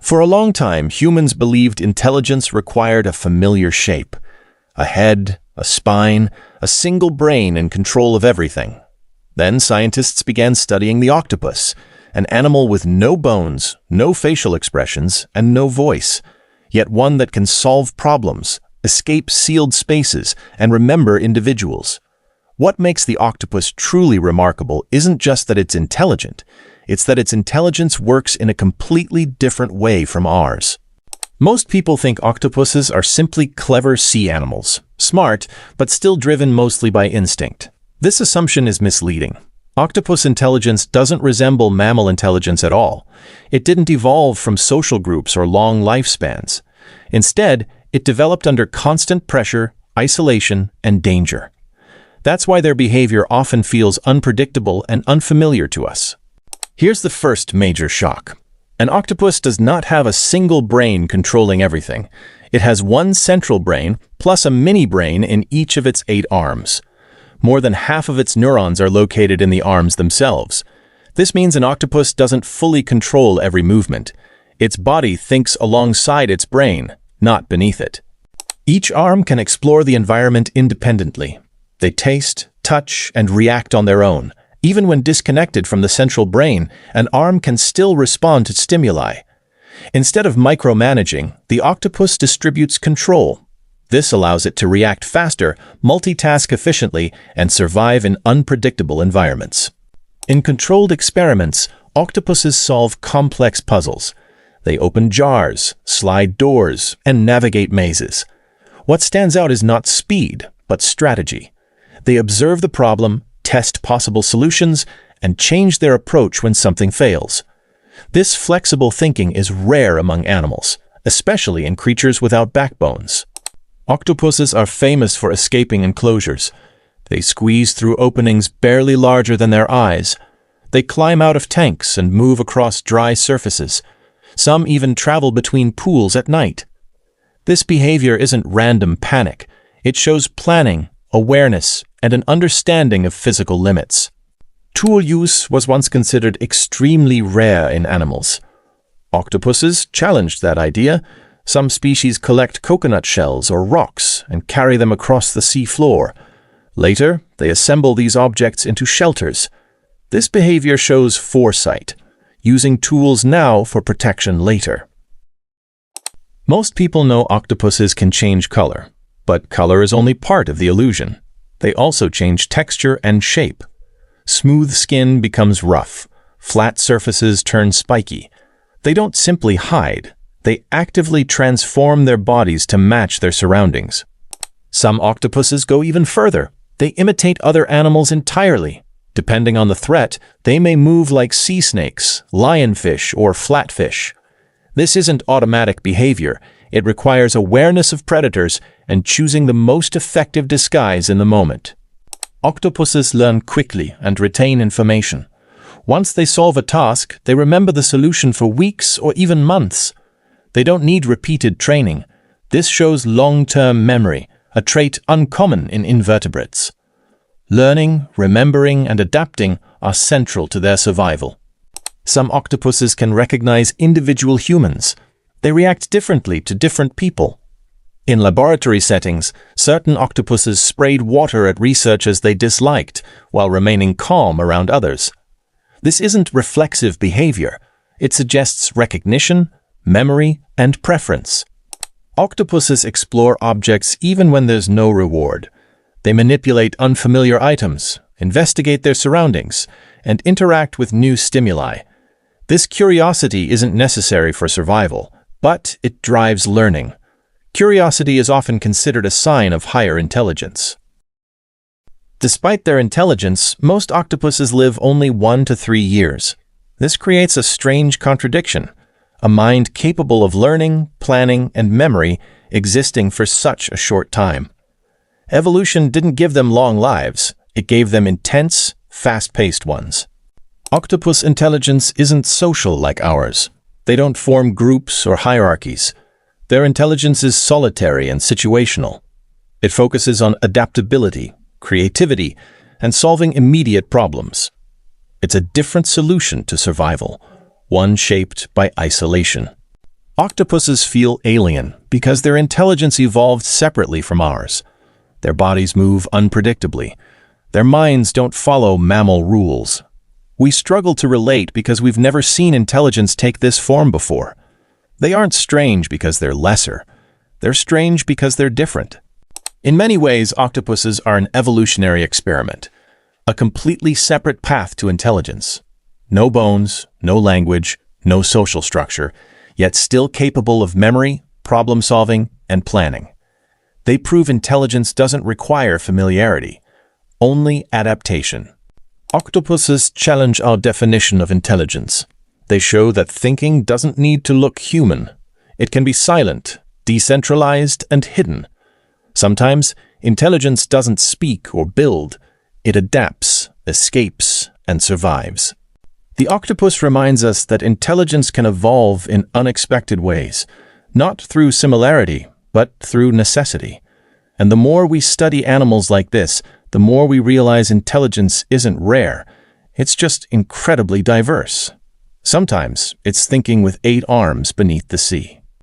For a long time, humans believed intelligence required a familiar shape: a head, a spine, a single brain in control of everything. Then scientists began studying the octopus, an animal with no bones, no facial expressions, and no voice, yet one that can solve problems, escape sealed spaces, and remember individuals. What makes the octopus truly remarkable isn't just that it's intelligent, it's that its intelligence works in a completely different way from ours. Most people think octopuses are simply clever sea animals, smart, but still driven mostly by instinct. This assumption is misleading. Octopus intelligence doesn't resemble mammal intelligence at all. It didn't evolve from social groups or long lifespans. Instead, it developed under constant pressure, isolation, and danger. That's why their behavior often feels unpredictable and unfamiliar to us. Here's the first major shock. An octopus does not have a single brain controlling everything. It has one central brain, plus a mini-brain in each of its 8 arms. More than half of its neurons are located in the arms themselves. This means an octopus doesn't fully control every movement. Its body thinks alongside its brain, not beneath it. Each arm can explore the environment independently. They taste, touch, and react on their own. Even when disconnected from the central brain, an arm can still respond to stimuli. Instead of micromanaging, the octopus distributes control. This allows it to react faster, multitask efficiently, and survive in unpredictable environments. In controlled experiments, octopuses solve complex puzzles. They open jars, slide doors, and navigate mazes. What stands out is not speed, but strategy. They observe the problem, test possible solutions, and change their approach when something fails. This flexible thinking is rare among animals, especially in creatures without backbones. Octopuses are famous for escaping enclosures. They squeeze through openings barely larger than their eyes. They climb out of tanks and move across dry surfaces. Some even travel between pools at night. This behavior isn't random panic. It shows planning, awareness, and an understanding of physical limits. Tool use was once considered extremely rare in animals. Octopuses challenged that idea. Some species collect coconut shells or rocks and carry them across the sea floor. Later, they assemble these objects into shelters. This behavior shows foresight, using tools now for protection later. Most people know octopuses can change color, but color is only part of the illusion. They also change texture and shape. Smooth skin becomes rough. Flat surfaces turn spiky. They don't simply hide. They actively transform their bodies to match their surroundings. Some octopuses go even further. They imitate other animals entirely. Depending on the threat, they may move like sea snakes, lionfish, or flatfish. This isn't automatic behavior. It requires awareness of predators and choosing the most effective disguise in the moment. Octopuses learn quickly and retain information. Once they solve a task, they remember the solution for weeks or even months. They don't need repeated training. This shows long-term memory, a trait uncommon in invertebrates. Learning, remembering, and adapting are central to their survival. Some octopuses can recognize individual humans. They react differently to different people. In laboratory settings, certain octopuses sprayed water at researchers they disliked while remaining calm around others. This isn't reflexive behavior. It suggests recognition, memory, and preference. Octopuses explore objects even when there's no reward. They manipulate unfamiliar items, investigate their surroundings, and interact with new stimuli. This curiosity isn't necessary for survival, but it drives learning. Curiosity is often considered a sign of higher intelligence. Despite their intelligence, most octopuses live only 1 to 3 years. This creates a strange contradiction, a mind capable of learning, planning, and memory existing for such a short time. Evolution didn't give them long lives, it gave them intense, fast-paced ones. Octopus intelligence isn't social like ours. They don't form groups or hierarchies. Their intelligence is solitary and situational. It focuses on adaptability, creativity, and solving immediate problems. It's a different solution to survival, one shaped by isolation. Octopuses feel alien because their intelligence evolved separately from ours. Their bodies move unpredictably. Their minds don't follow mammal rules. We struggle to relate because we've never seen intelligence take this form before. They aren't strange because they're lesser. They're strange because they're different. In many ways, octopuses are an evolutionary experiment, a completely separate path to intelligence. No bones, no language, no social structure, yet still capable of memory, problem-solving, and planning. They prove intelligence doesn't require familiarity, only adaptation. Octopuses challenge our definition of intelligence. They show that thinking doesn't need to look human. It can be silent, decentralized, and hidden. Sometimes, intelligence doesn't speak or build. It adapts, escapes, and survives. The octopus reminds us that intelligence can evolve in unexpected ways, not through similarity, but through necessity. And the more we study animals like this, the more we realize intelligence isn't rare. It's just incredibly diverse. Sometimes it's thinking with 8 arms beneath the sea.